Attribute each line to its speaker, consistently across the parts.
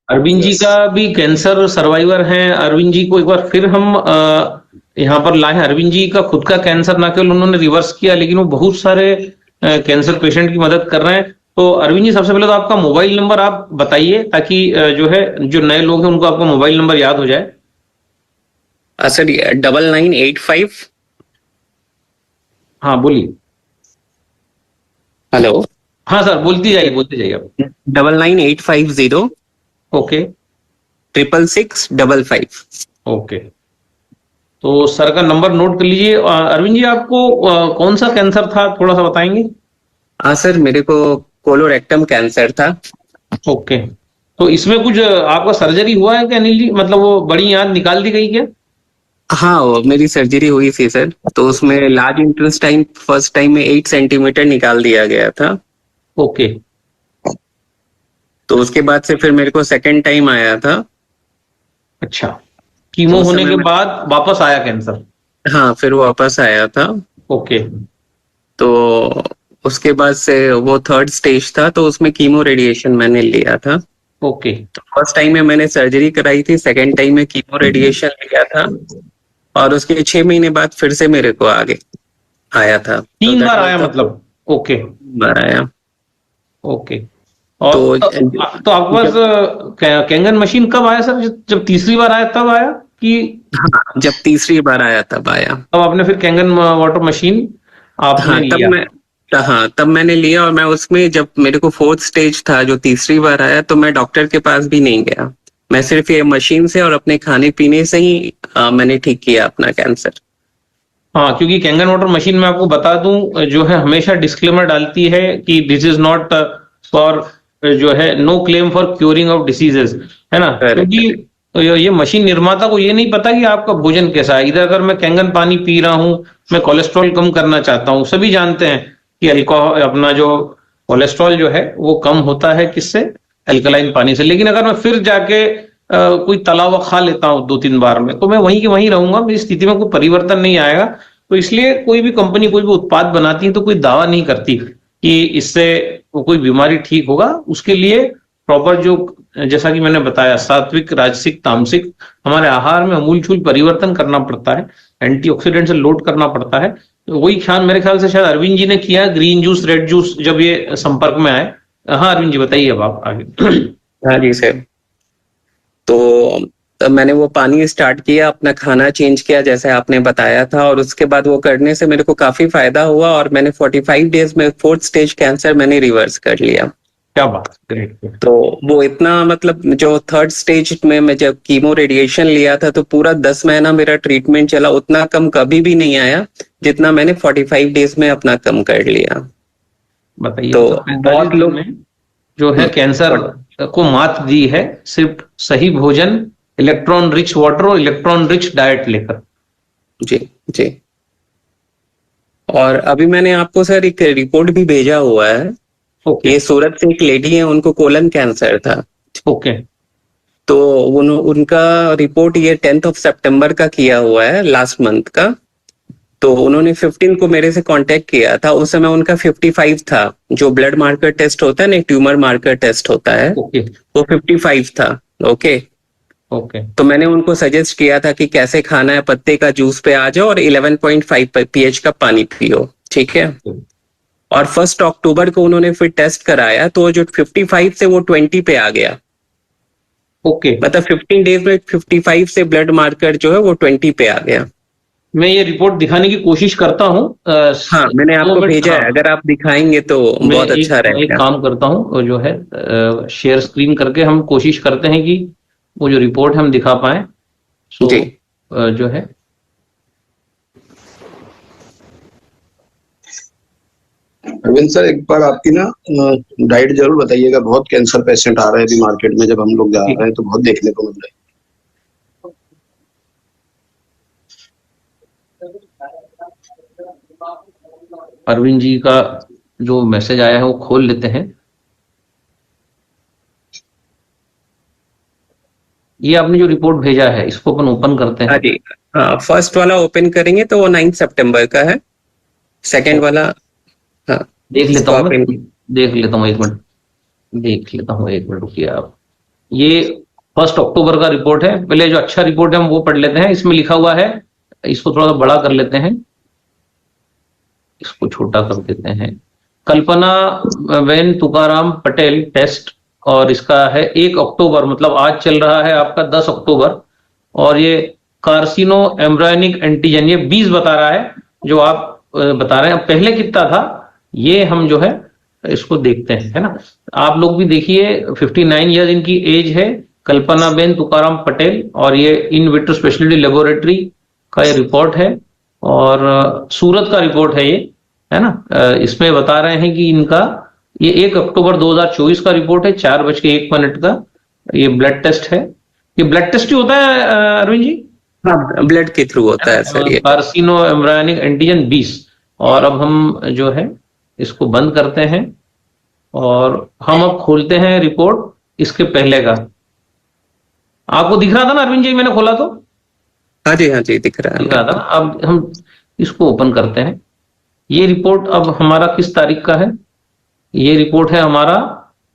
Speaker 1: Arvind ji
Speaker 2: yes.
Speaker 1: का भी cancer survivor हैं। अरविंद जी को एक बार फिर हम यहाँ पर लाए हैं। अरविंद जी का खुद का कैंसर ना केवल उन्होंने रिवर्स किया, लेकिन वो बहुत सारे कैंसर पेशेंट की मदद कर रहे हैं। तो अरविंद जी, सबसे पहले तो आपका मोबाइल नंबर आप बताइए, ताकि जो है, जो नए लोग हैं उनको आपका मोबाइल नंबर याद हो जाए।
Speaker 2: सर 9985।
Speaker 1: हाँ, बोलिए।
Speaker 2: हेलो।
Speaker 1: हाँ सर, बोलते जाइए आप।
Speaker 2: 998505।
Speaker 1: ओके।
Speaker 2: 66655।
Speaker 1: ओके, तो सर का नंबर नोट कर लीजिए। अरविंद जी, आपको कौन सा कैंसर था, थोड़ा सा बताएंगे?
Speaker 2: हाँ सर, मेरे को कोलोरेक्टम कैंसर था।
Speaker 1: ओके, तो इसमें कुछ आपका सर्जरी हुआ है क्या अनिल जी? मतलब वो बड़ी आंत निकाल दी गई क्या?
Speaker 2: हाँ, वो मेरी सर्जरी हुई थी सर। तो उसमें लार्ज इंटेस्टाइन फर्स्ट टाइम में 8 सेंटीमीटर निकाल दिया गया था।
Speaker 1: ओके।
Speaker 2: तो उसके बाद से फिर मेरे को सेकंड टाइम आया था।
Speaker 1: अच्छा,
Speaker 2: तो
Speaker 1: कीमो
Speaker 2: उस
Speaker 1: होने
Speaker 2: समय
Speaker 1: के
Speaker 2: मैं,
Speaker 1: बाद वापस आया कैंसर?
Speaker 2: हाँ, फिर वापस आया था।
Speaker 1: ओके।
Speaker 2: तो उसके बाद से वो थर्ड स्टेज था, तो उसमें कीमो रेडिएशन मैंने लिया था।
Speaker 1: ओके।
Speaker 2: तो फर्स्ट टाइम में मैंने सर्जरी कराई थी, सेकंड टाइम में कीमो रेडिएशन लिया था। और उसके 6 महीने बाद फिर से मेरे को आगे आया था। तो
Speaker 1: तीन
Speaker 2: दैट
Speaker 1: बार
Speaker 2: वाज
Speaker 1: आया
Speaker 2: द
Speaker 1: मतलब? ओके।
Speaker 2: बार आया।
Speaker 1: ओके। और
Speaker 2: तो
Speaker 1: तो आपके पास
Speaker 2: जब,
Speaker 1: कैंगन मशीन कब आया सर? जब तीसरी बार आया तब आया, कि
Speaker 2: हाँ, जब तीसरी बार आया तब आया।
Speaker 1: तब आपने फिर कैंगन वाटर मशीन आपने
Speaker 2: हाँ तब
Speaker 1: लिया?
Speaker 2: मैं हाँ तब मैंने लिया। और मैं उसमें जब मेरे को फोर्थ स्टेज था, जो तीसरी बार आया, तो मैं डॉक्टर के पास भी नहीं गया। मैं सिर्फ ये मशीन से और अपने खाने पीने से ही मैंने ठीक किया अपना कैंसर।
Speaker 1: हाँ, क्योंकि कैंगन वाटर मशीन में आपको बता दूं, जो है हमेशा डिस्क्लेमर डालती है कि दिस इज नॉट फॉर, जो है, no claim for curing of diseases, है ना? क्योंकि
Speaker 2: करेक्ट।
Speaker 1: ये मशीन निर्माता को ये नहीं पता कि आपका भोजन कैसा है। इधर अगर मैं कैंगन पानी पी रहा हूँ, मैं कोलेस्ट्रॉल कम करना चाहता हूँ, सभी जानते हैं कि अल्कोहल, अपना जो कोलेस्ट्रॉल जो है वो कम होता है किससे? अल्कलाइन पानी से। लेकिन अगर मैं फिर जाके कोई तला हुआ खा लेता हूँ 2-3 बार में, तो मैं वहीं के वहीं रहूंगा, मेरी स्थिति में कोई परिवर्तन नहीं आएगा। तो इसलिए कोई भी कंपनी कोई भी उत्पाद बनाती है तो कोई दावा नहीं करती कि इससे कोई बीमारी ठीक होगा। उसके लिए प्रॉपर जो, जैसा कि मैंने बताया, सात्विक, राजसिक, तामसिक, हमारे आहार में अमूलचूल परिवर्तन करना पड़ता है, एंटीऑक्सीडेंट से लोड करना पड़ता है। तो वही ख्याल मेरे ख्याल से शायद अरविंद जी ने किया, ग्रीन जूस, रेड जूस, जब ये संपर्क में आए। हाँ अरविंद जी, बताइए अब आप आगे।
Speaker 2: हाँ जी सर। तो तब मैंने वो पानी स्टार्ट किया, अपना खाना चेंज किया जैसे आपने बताया था। और उसके बाद वो करने से मेरे को काफी फायदा हुआ। और मैंने 45 डेज में फोर्थ स्टेज कैंसर मैंने रिवर्स कर लिया।
Speaker 1: क्या बात, ग्रेट।
Speaker 2: तो वो इतना, मतलब जो थर्ड स्टेज में मैं जब कीमो रेडिएशन लिया था, तो पूरा 10 महीना मेरा ट्रीटमेंट चला। उतना कम कभी भी नहीं आया जितना मैंने 45 डेज में अपना कम कर लिया।
Speaker 1: बताइए,
Speaker 2: तो
Speaker 1: मतलब 45
Speaker 2: बहुत
Speaker 1: दिन
Speaker 2: लोग,
Speaker 1: में जो है कैंसर को मात दी है, सिर्फ सही भोजन, इलेक्ट्रॉन रिच वाटर और इलेक्ट्रॉन रिच डाइट लेकर।
Speaker 2: जी जी। और अभी मैंने आपको सर एक रिपोर्ट भी भेजा हुआ है।
Speaker 1: ओके।
Speaker 2: ये सूरत से एक लेडी है, उनको कोलन कैंसर था।
Speaker 1: ओके।
Speaker 2: तो उनका रिपोर्ट ये 10 सितंबर का किया हुआ है, लास्ट मंथ का। तो उन्होंने 15 को मेरे से कांटेक्ट किया था। उस समय उनका 55 था। जो ब्लड मार्कर टेस्ट होता है ना, ट्यूमर मार्कर टेस्ट होता है,
Speaker 1: ओके।
Speaker 2: वो 55 था। ओके।
Speaker 1: ओके।
Speaker 2: तो मैंने उनको सजेस्ट किया था कि कैसे खाना है, पत्ते का जूस पे आ जाओ और 11.5 pH का पानी पियो। ठीक है। और 1 अक्टूबर को उन्होंने फिर टेस्ट कराया, तो जो 55 से वो 20 पे आ गया।
Speaker 1: ओके।
Speaker 2: मतलब 15 डेज में 55 से ब्लड मार्कर जो है वो 20 पे आ गया।
Speaker 1: मैं ये रिपोर्ट दिखाने की कोशिश करता हूँ।
Speaker 2: हाँ, मैंने
Speaker 1: दो
Speaker 2: आपको
Speaker 1: मिनट,
Speaker 2: भेजा है,
Speaker 1: हाँ।
Speaker 2: अगर आप दिखाएंगे तो
Speaker 1: मैं
Speaker 2: बहुत अच्छा
Speaker 1: एक
Speaker 2: रहेगा।
Speaker 1: काम करता हूँ, जो है शेयर स्क्रीन करके हम कोशिश करते हैं कि वो जो रिपोर्ट हम दिखा पाए। सो
Speaker 2: जी।
Speaker 1: जो है,
Speaker 3: अरविंद सर, एक बार आपकी ना डाइट जरूर बताइएगा। बहुत कैंसर पेशेंट आ रहे हैं अभी मार्केट में, जब हम लोग जा रहे हैं तो बहुत देखने को मिल रहा
Speaker 1: अरविंद जी का जो मैसेज आया है वो खोल लेते हैं। ये आपने जो रिपोर्ट भेजा है, इसको अपन ओपन करते
Speaker 2: हाँ
Speaker 1: हैं।
Speaker 2: जी। हाँ, फर्स्ट वाला ओपन करेंगे तो वो 9 सितंबर का है। सेकेंड वाला, हाँ,
Speaker 1: देख लेता
Speaker 2: इसको
Speaker 1: हूँ
Speaker 2: आप
Speaker 1: मैं, देख लेता हूँ 1 मिनट, देख लेता हूँ 1 मिनट, रुकिए आप। ये 1 अक्टूबर का रिपोर्ट है। पहले जो अच्छा रिपोर्ट है हम वो पढ़ लेते हैं। इसमें लिखा हुआ है, इसको थोड़ा सा बड़ा कर लेते हैं, इसको छोटा कर देते हैं। कल्पना बेन तुकाराम पटेल टेस्ट, और इसका है 1 अक्टूबर, मतलब आज चल रहा है आपका 10 अक्टूबर। और ये कार्सिनो एम्ब्रायोनिक एंटीजन, ये 20 बता रहा है जो आप बता रहे हैं। पहले कितना था ये हम जो है इसको देखते हैं, है ना। आप लोग भी देखिए, 59 ईयर्स इनकी एज है, कल्पना बेन तुकाराम पटेल, और ये इन विट्रो स्पेशलिटी लेबोरेटरी का ये रिपोर्ट है, और सूरत का रिपोर्ट है ये, है ना। इसमें बता रहे हैं कि इनका ये 1 अक्टूबर 2024 का रिपोर्ट है, 4:01 का ये ब्लड टेस्ट है। ये ब्लड टेस्ट ही होता है अरविंद जी?
Speaker 2: हाँ, ब्लड के थ्रू होता है सर ये।
Speaker 1: कार्सिनो एम्ब्रायोनिक एंटीजन 20। और अब हम जो है इसको बंद करते हैं और हम अब खोलते हैं रिपोर्ट इसके पहले का। आपको दिख रहा था ना अरविंद जी, मैंने खोला तो?
Speaker 2: हाँ जी दिख रहा है।
Speaker 1: दिख रहा था। अब हम इसको ओपन करते हैं। ये रिपोर्ट अब हमारा किस तारीख का है? ये रिपोर्ट है हमारा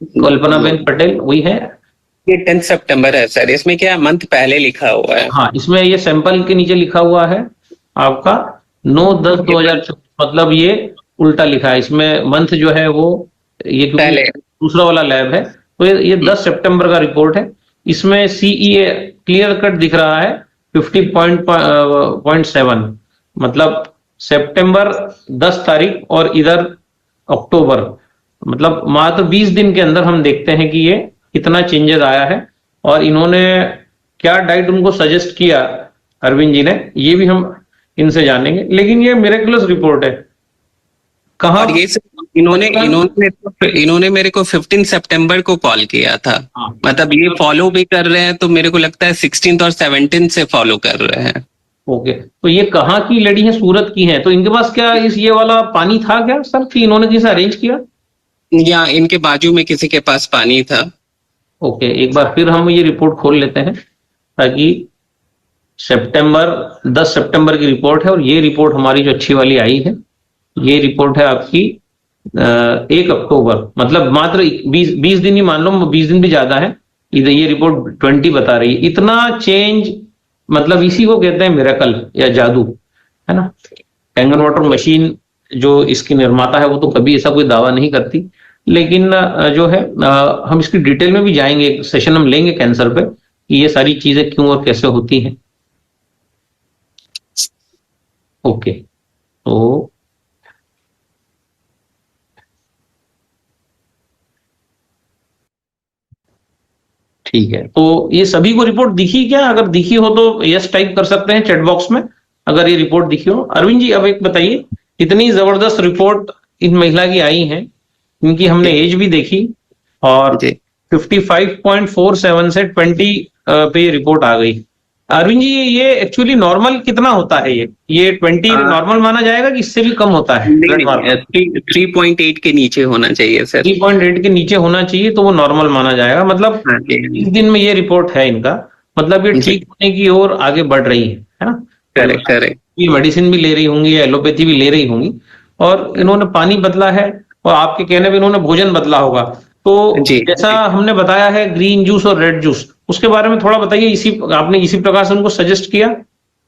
Speaker 1: कल्पना बेन पटेल, वही है।
Speaker 2: ये 10 सितंबर है सर। इसमें क्या मंथ पहले लिखा हुआ है?
Speaker 1: हाँ, इसमें ये सैंपल के नीचे लिखा हुआ है आपका 9/10/2024, मतलब ये उल्टा लिखा है। इसमें मंथ जो है वो ये
Speaker 2: पहले
Speaker 1: दूसरा वाला लैब है, तो ये 10 सितंबर का रिपोर्ट है। इसमें सीईए क्लियर कट दिख रहा है 50.7, मतलब सितंबर 10 तारीख और इधर अक्टूबर, मतलब मात्र 20 दिन के अंदर हम देखते हैं कि ये कितना चेंजेस आया है। और इन्होंने क्या डाइट उनको सजेस्ट किया अरविंद जी ने, ये भी हम इनसे जानेंगे। लेकिन ये मिरेकुलस रिपोर्ट है। कहाँ
Speaker 2: ये इन्होंने मेरे को 15 सितंबर को कॉल किया था।
Speaker 1: हाँ।
Speaker 2: मतलब ये फॉलो भी कर रहे हैं, तो मेरे को लगता है 16 और 17 से फॉलो कर रहे हैं।
Speaker 1: ओके, तो ये कहाँ की लेडी है? सूरत की है। तो इनके पास क्या ये वाला पानी था क्या सर, कि इन्होंने किसे अरेंज किया?
Speaker 2: या इनके बाजू में किसी के पास पानी था।
Speaker 1: ओके, एक बार फिर हम ये रिपोर्ट खोल लेते हैं, ताकि 10 सितंबर की रिपोर्ट है, और ये रिपोर्ट हमारी जो अच्छी वाली आई है, ये रिपोर्ट है आपकी 1 अक्टूबर, मतलब मात्र 20 दिन ही मान लो, 20 दिन भी ज्यादा है। इधर ये रिपोर्ट 20 बता रही है। इतना चेंज, मतलब इसी को कहते हैं मिरेकल या जादू, है ना। कैंगन वाटर मशीन जो इसकी निर्माता है वो तो कभी ऐसा कोई दावा नहीं करती, लेकिन जो है हम इसकी डिटेल में भी जाएंगे, एक सेशन हम लेंगे कैंसर पे, कि ये सारी चीजें क्यों और कैसे होती हैं। ओके, तो ठीक है, तो ये सभी को रिपोर्ट दिखी क्या? अगर दिखी हो तो यस टाइप कर सकते हैं चैट बॉक्स में, अगर ये रिपोर्ट दिखी हो। अरविंद जी अब एक बताइए, इतनी जबरदस्त रिपोर्ट इन महिला की आई है, इनकी हमने एज भी देखी, और 55.47 से 20 पे ये रिपोर्ट आ गई। अरविंद जी ये एक्चुअली नॉर्मल कितना होता है? ये 20 नॉर्मल माना जाएगा कि इससे भी कम होता है?
Speaker 2: 3.8 के नीचे होना चाहिए सर।
Speaker 1: 3.8 के नीचे होना चाहिए तो वो नॉर्मल माना जाएगा। मतलब इस दिन में ये रिपोर्ट है इनका, मतलब ये ठीक होने की ओर आगे बढ़ रही है ना।
Speaker 2: करेक्ट।
Speaker 1: ये मेडिसिन भी ले रही होंगी, एलोपैथी भी ले रही होंगी, और इन्होंने पानी बदला है, और आपके कहने पे इन्होंने भोजन बदला होगा। तो जैसा हमने बताया है ग्रीन जूस और रेड जूस, उसके बारे में थोड़ा बताइए। आपने इसी प्रकार से उनको सजेस्ट किया?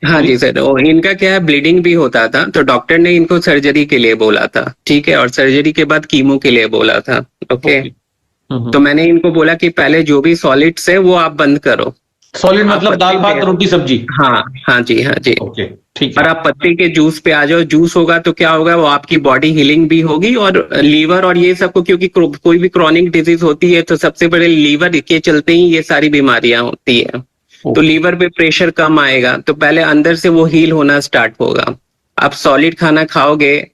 Speaker 2: हाँ जी सर, इनका क्या है, ब्लीडिंग भी होता था, तो डॉक्टर ने इनको सर्जरी के लिए बोला था, ठीक है, और सर्जरी के बाद कीमो के लिए बोला था। ओके, तो मैंने इनको बोला कि पहले जो भी सॉलिड्स है वो आप बंद करो।
Speaker 1: सॉलिड मतलब दाल भात रोटी सब्जी?
Speaker 2: हाँ जी।
Speaker 1: ओके, ठीक है।
Speaker 2: और आप पत्ते के जूस पे आ जाओ। जूस होगा तो क्या होगा, वो आपकी बॉडी हीलिंग भी होगी, और लीवर और ये सबको, क्योंकि कोई भी क्रॉनिक डिजीज होती है तो सबसे बड़े लीवर के चलते ही ये सारी बीमारियां होती है। तो लीवर पे प्रेशर कम आएगा, तो पहले अंदर से वो हील होना स्टार्ट होगा। आप सॉलिड खाना खाओगे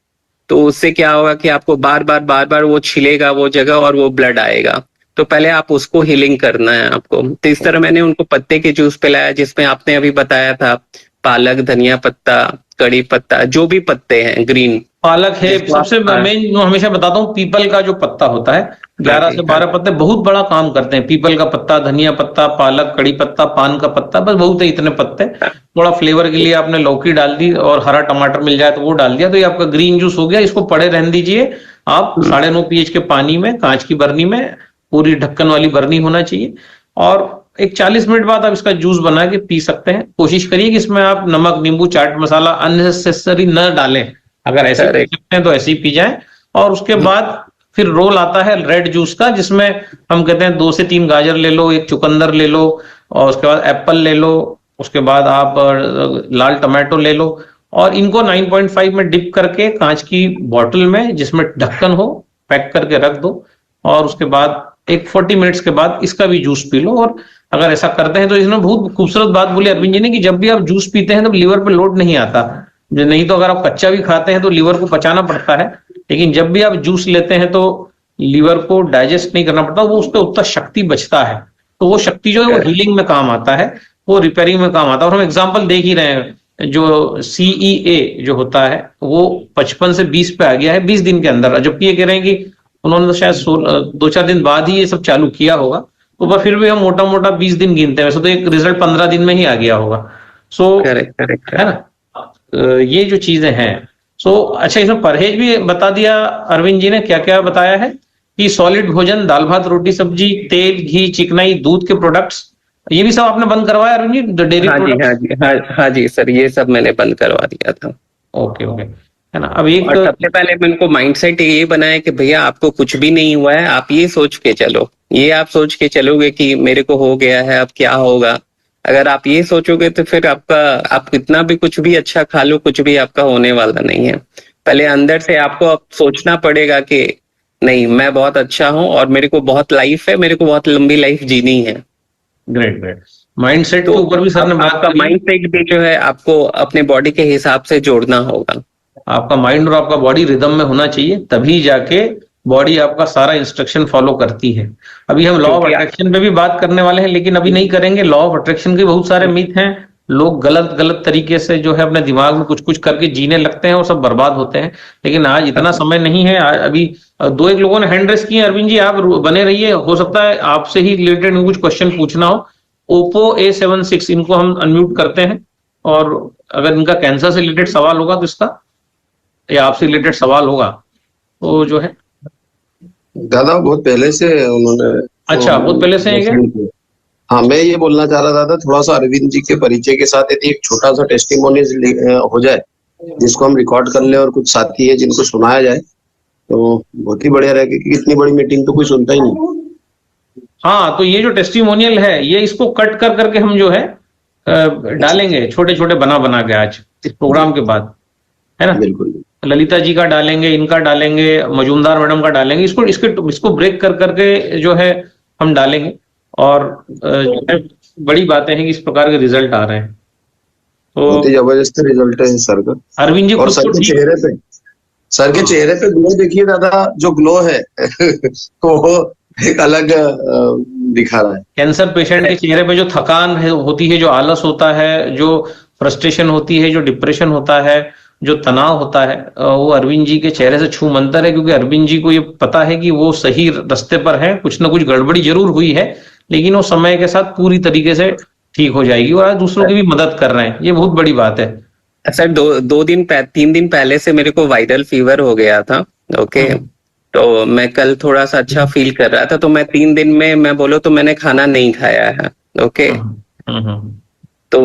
Speaker 2: तो उससे क्या होगा कि आपको बार बार वो छिलेगा वो जगह, और वो ब्लड आएगा। तो पहले आप उसको हीलिंग करना है आपको। तो इस तरह मैंने उनको पत्ते के जूस पिलाया, जिसमें आपने अभी बताया था पालक, धनिया पत्ता, कड़ी पत्ता, जो भी पत्ते हैं, ग्रीन
Speaker 1: पालक है सबसे मेन। जो हमेशा बताता हूँ, पीपल का जो पत्ता होता है, 11 से 12 पत्ते बहुत बड़ा काम करते हैं। पीपल का पत्ता, धनिया पत्ता, पालक, कड़ी पत्ता, पान का पत्ता, बस बहुत है इतने पत्ते। थोड़ा फ्लेवर के लिए आपने लौकी डाल दी, और हरा टमाटर मिल जाए तो वो डाल दिया, तो ये आपका ग्रीन जूस हो गया। इसको पड़े रहने दीजिए आप 9.5 pH के पानी में, कांच की बरनी में, पूरी ढक्कन वाली बरनी होना चाहिए। और एक 40 मिनट बाद आप इसका जूस बना के पी सकते हैं। कोशिश करिए कि इसमें आप नमक, नींबू, चाट मसाला अननेसेसरी न डालें। अगर ऐसे पी सकते हैं तो ऐसे ही पी जाएं। और उसके बाद फिर रोल आता है रेड जूस का, जिसमें हम कहते हैं 2 से 3 गाजर ले लो, एक चुकंदर ले लो, और उसके बाद एप्पल ले लो, उसके बाद आप लाल टमाटो ले लो, और इनको 9.5 में डिप करके कांच की बोतल में, जिसमें ढक्कन हो, पैक करके रख दो। और उसके बाद एक 40 मिनट्स के बाद इसका भी जूस पी लो। और अगर ऐसा करते हैं तो इसमें बहुत खूबसूरत बात बोली अरविंद जी ने कि जब भी आप जूस पीते हैं तो लीवर पे लोड नहीं आता। नहीं तो अगर आप कच्चा भी खाते हैं तो लीवर को पचाना पड़ता है, लेकिन जब भी आप जूस लेते हैं तो लीवर को डाइजेस्ट नहीं करना पड़ता, वो उस पर उतना शक्ति बचता है। तो वो शक्ति जो है वो हीलिंग में काम आता है, वो रिपेयरिंग में काम आता है। और हम एग्जाम्पल देख ही रहे हैं, जो CEA जो होता है वो 55 से 20 पे आ गया है 20 दिन के अंदर, जबकि ये कह रहे हैं कि उन्होंने तो शायद 2-4 दिन बाद ही ये सब चालू किया होगा, तो पर फिर भी हम मोटा मोटा 20 दिन गिनते हैं। वैसे तो एक रिजल्ट 15 दिन में ही आ गया होगा। सो
Speaker 2: करेक्ट
Speaker 1: है ना, ये जो चीजें हैं। सो अच्छा, इसमें परहेज भी बता दिया अरविंद जी ने, क्या क्या बताया है कि सॉलिड भोजन, दाल भात रोटी सब्जी, तेल घी चिकनाई दूध के प्रोडक्ट्स, ये भी सब आपने बंद करवाया अरविंद जी, डेयरी प्रोडक्ट्स?
Speaker 2: हाँ जी सर, ये सब मैंने बंद करवा दिया था।
Speaker 1: ओके ओके, है ना। अब एक
Speaker 2: और सबसे पहले मैंने को माइंडसेट ये बनाया कि भैया आपको कुछ भी नहीं हुआ है, आप ये सोच के चलो, ये आप सोच के चलोगे कि मेरे को हो गया है, अब क्या होगा। अगर आप ये सोचोगे तो फिर आप कितना भी कुछ भी अच्छा खा लो, कुछ भी आपका होने वाला नहीं है। पहले अंदर से आपको अब सोचना पड़ेगा कि नहीं, मैं बहुत अच्छा हूं और मेरे को बहुत लाइफ है, मेरे को बहुत लंबी लाइफ जीनी है।
Speaker 1: ग्रेट ग्रेट, माइंडसेट के ऊपर भी सर ने बात
Speaker 2: आपका
Speaker 1: करी।
Speaker 2: माइंडसेट भी जो है आपको अपने बॉडी के हिसाब से जोड़ना होगा।
Speaker 1: आपका माइंड और आपका बॉडी रिदम में होना चाहिए, तभी जाके बॉडी आपका सारा इंस्ट्रक्शन फॉलो करती है। अभी हम लॉ ऑफ अट्रैक्शन पे भी बात करने वाले हैं, लेकिन अभी नहीं करेंगे। लॉ ऑफ अट्रैक्शन के बहुत सारे मिथ हैं, लोग गलत गलत तरीके से जो है अपने दिमाग में कुछ कुछ करके जीने लगते हैं और सब बर्बाद होते हैं। लेकिन आज इतना समय नहीं है। अभी 2-1 लोगों ने हैंड रेस किए। अरविंद जी आप बने रहिए, हो सकता है आपसे ही रिलेटेड कुछ क्वेश्चन पूछना हो। ओप्पो A76, इनको हम अनम्यूट करते हैं, और अगर इनका कैंसर से रिलेटेड सवाल होगा तो इसका, या आपसे रिलेटेड सवाल होगा तो जो है।
Speaker 3: दादा बहुत पहले से उन्होंने,
Speaker 1: अच्छा, बहुत पहले से है क्या?
Speaker 3: हाँ, मैं ये बोलना चाह रहा था, थोड़ा सा अरविंद जी के परिचय के साथ यदि एक छोटा सा टेस्टिमोनियल हो जाए, जिसको हम रिकॉर्ड कर ले और कुछ साथी है जिनको सुनाया जाए, तो बहुत ही बढ़िया रहेगा, क्योंकि इतनी बड़ी मीटिंग तो कोई सुनता ही नहीं।
Speaker 1: हाँ, तो ये जो टेस्टिमोनियल है, ये इसको कट कर करके हम जो है डालेंगे, छोटे छोटे बना बना के आज इस प्रोग्राम के बाद, है ना।
Speaker 3: बिल्कुल,
Speaker 1: ललिता जी का डालेंगे, इनका डालेंगे, मजूमदार मैडम का डालेंगे, इसको ब्रेक कर करके जो है हम डालेंगे। और जो है बड़ी बातें हैं कि इस प्रकार के रिजल्ट आ रहे हैं। तो
Speaker 3: बहुत ही जबरदस्त रिजल्ट है सर का।
Speaker 1: अरविंद जी,
Speaker 3: और सर के चेहरे पे ग्लो देखिए दादा, जो ग्लो है तो वो एक अलग दिखा रहा है।
Speaker 1: कैंसर पेशेंट के चेहरे पे जो थकान होती है, जो आलस होता है, जो फ्रस्ट्रेशन होती है, जो डिप्रेशन होता है, जो तनाव होता है, वो अरविंद जी के चेहरे से छू मंतर है। क्योंकि अरविंद जी को ये पता है कि वो सही रास्ते पर है, कुछ ना कुछ गड़बड़ी जरूर हुई है, लेकिन वो समय के साथ पूरी तरीके से ठीक हो जाएगी, और आज दूसरों की भी मदद कर रहे हैं। ये बहुत बड़ी बात है
Speaker 2: सर। 3 दिन पहले से मेरे को वायरल फीवर हो गया था। ओके, तो मैं कल थोड़ा सा अच्छा फील कर रहा था, तो मैं 3 दिन में, मैं बोलो तो मैंने खाना नहीं खाया है। ओके, तो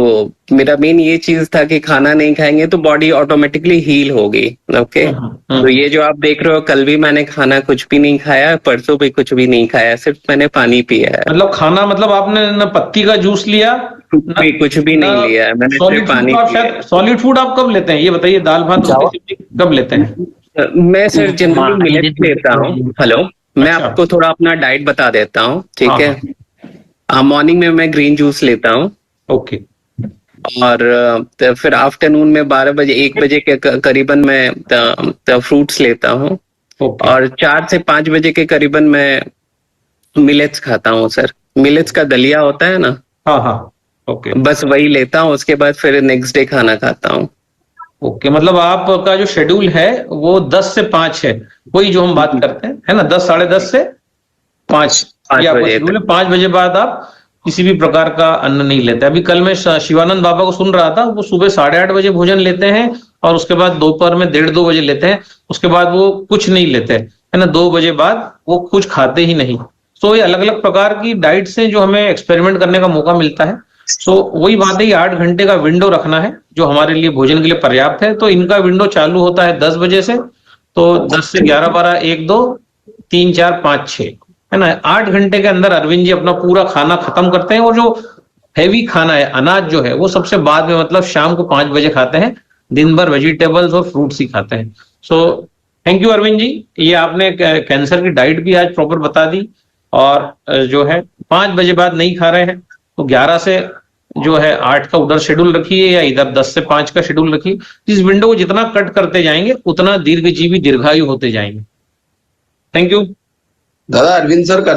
Speaker 2: मेरा मेन ये चीज था कि खाना नहीं खाएंगे तो बॉडी ऑटोमेटिकली हील होगी। ओके, तो ये जो आप देख रहे हो, कल भी मैंने खाना कुछ भी नहीं खाया, परसों भी कुछ भी नहीं खाया, सिर्फ मैंने पानी पिया है।
Speaker 1: मतलब खाना, मतलब आपने न पत्ती का जूस लिया,
Speaker 2: कुछ भी नहीं लिया है मैंने, सिर्फ पानी पिया।
Speaker 1: सॉलिड फूड आप कब लेते हैं, ये बताइए? दाल भात रोटी सब्जी कब लेते हैं?
Speaker 2: मैं सर जनरली मिलेट लेता हूँ। हेलो, मैं आपको थोड़ा अपना डाइट बता देता हूँ, ठीक है। मॉर्निंग में मैं ग्रीन जूस लेता हूँ।
Speaker 1: ओके,
Speaker 2: और फिर आफ्टरनून में 12 बजे 1 बजे के करीबन मैं फ्रूट्स लेता हूँ। और 4 से 5 बजे के करीबन मैं मिलेट्स खाता हूँ सर। मिलेट्स का दलिया होता है ना,
Speaker 1: हाँ हाँ, ओके,
Speaker 2: बस वही लेता हूँ। उसके बाद फिर नेक्स्ट डे खाना खाता हूँ।
Speaker 1: ओके, मतलब आपका जो शेड्यूल है वो 10 से 5 है, वही जो हम बात करते हैं, है ना? 10, साढ़े 10 से 5 शेड्यूल है। 5 बजे बाद आप किसी भी प्रकार का अन्न नहीं लेते। अभी कल मैं शिवानंद बाबा को सुन रहा था, वो सुबह 8:30 बजे भोजन लेते हैं, और उसके बाद दोपहर में 1:30-2 बजे लेते हैं। उसके बाद वो कुछ नहीं लेते, है ना। 2 बजे बाद वो कुछ खाते ही नहीं। सो ये अलग अलग प्रकार की डाइट से जो हमें एक्सपेरिमेंट करने का मौका मिलता है। सो वही बात है, 8 घंटे का विंडो रखना है जो हमारे लिए भोजन के लिए पर्याप्त है। तो इनका विंडो चालू होता है 10 बजे से, तो 10 से 11, 12, 1, 2, 3, 4, 5, 6, है ना। 8 घंटे के अंदर अरविंद जी अपना पूरा खाना खत्म करते हैं। और जो हैवी खाना है, अनाज जो है, वो सबसे बाद में, मतलब शाम को 5 बजे खाते हैं। दिन भर वेजिटेबल्स और फ्रूट्स ही खाते हैं। So thank you Arvind ji, ये आपने कैंसर की डाइट भी आज प्रॉपर बता दी। और जो है 5 बजे बाद नहीं खा रहे हैं, तो 11 से जो है 8 का उधर शेड्यूल रखिए, या इधर 10 से 5 का शेड्यूल रखिए। इस विंडो को जितना कट करते जाएंगे उतना दीर्घजीवी, दीर्घायु होते जाएंगे। थैंक यू
Speaker 3: दादा। अरविंद सर